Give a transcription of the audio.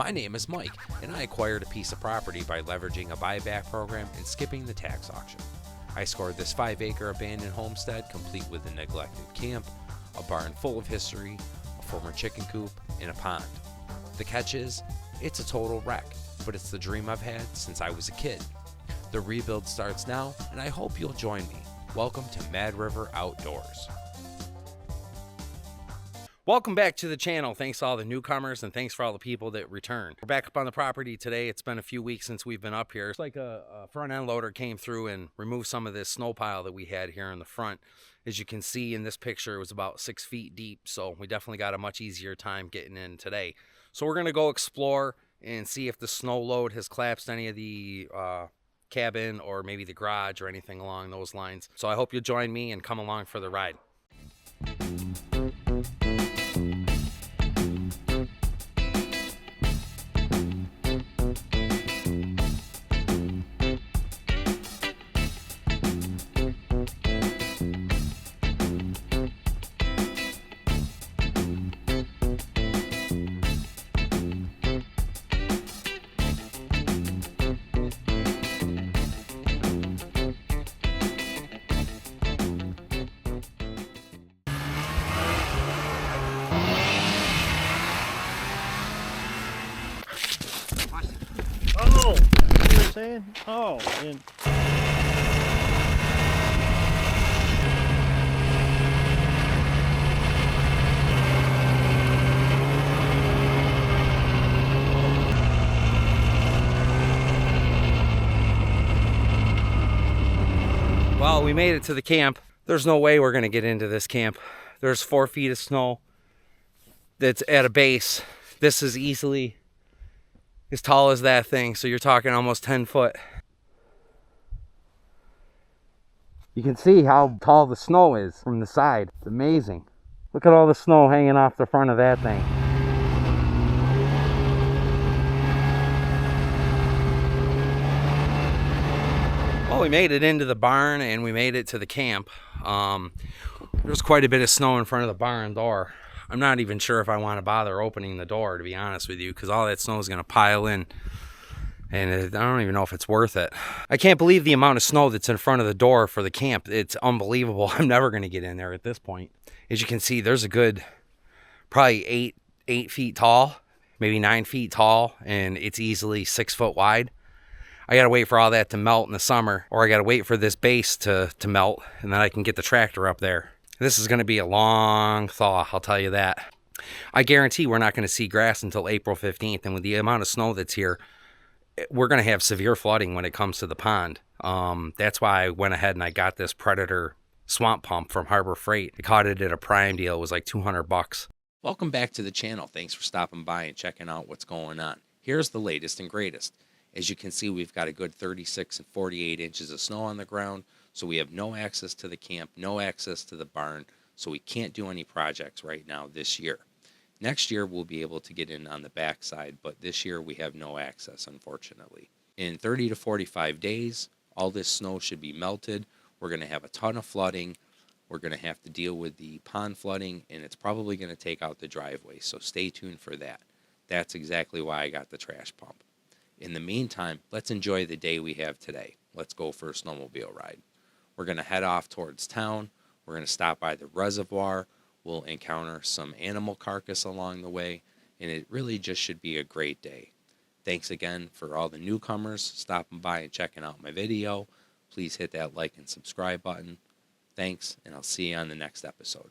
My name is Mike, and I acquired a piece of property by leveraging a buyback program and skipping the tax auction. I scored this 5-acre abandoned homestead complete with a neglected camp, a barn full of history, a former chicken coop, and a pond. The catch is, it's a total wreck, but it's the dream I've had since I was a kid. The rebuild starts now, and I hope you'll join me. Welcome to Mad River Outdoors. Welcome back to the channel. Thanks to all the newcomers and thanks for all the people that return. We're back up on the property today. It's been a few weeks since we've been up here. It's like a front end loader came through and removed some of this snow pile that we had here in the front. As you can see in this picture, it was about 6 feet deep, so we definitely got a much easier time getting in today. So we're gonna go explore and see if the snow load has collapsed any of the cabin or maybe the garage or anything along those lines. So I hope you'll join me and come along for the ride. Oh, you know what you're saying? Oh, and Well, we made it to the camp. There's no way we're gonna get into this camp. There's 4 feet of snow that's at a base. This is easily as tall as that thing, so you're talking almost 10 foot. You can see how tall the snow is from the side. It's amazing. Look at all the snow hanging off the front of that thing. Well, we made it into the barn and we made it to the camp. There's quite a bit of snow in front of the barn door. I'm not even sure if I want to bother opening the door, to be honest with you, because all that snow is going to pile in, and I don't even know if it's worth it. I can't believe the amount of snow that's in front of the door for the camp. It's unbelievable. I'm never going to get in there at this point. As you can see, there's a good probably 8 feet tall, maybe 9 feet tall, and it's easily 6 foot wide. I got to wait for all that to melt in the summer, or I got to wait for this base to melt, and then I can get the tractor up there. This is going to be a long thaw, I'll tell you that. I guarantee we're not going to see grass until April 15th, and with the amount of snow that's here, we're going to have severe flooding when it comes to the pond. That's why I went ahead and I got this Predator swamp pump from Harbor Freight. I caught it at a prime deal. It was like $200. Welcome back to the channel. Thanks for stopping by and checking out what's going on. Here's the latest and greatest. As you can see, we've got a good 36 and 48 inches of snow on the ground. So we have no access to the camp, no access to the barn, so we can't do any projects right now this year. Next year, we'll be able to get in on the backside, but this year we have no access, unfortunately. In 30 to 45 days, all this snow should be melted. We're going to have a ton of flooding. We're going to have to deal with the pond flooding, and it's probably going to take out the driveway, so stay tuned for that. That's exactly why I got the trash pump. In the meantime, let's enjoy the day we have today. Let's go for a snowmobile ride. We're going to head off towards town. We're going to stop by the reservoir. We'll encounter some animal carcass along the way, and it really just should be a great day. Thanks again for all the newcomers stopping by and checking out my video. Please hit that like and subscribe button. Thanks, and I'll see you on the next episode.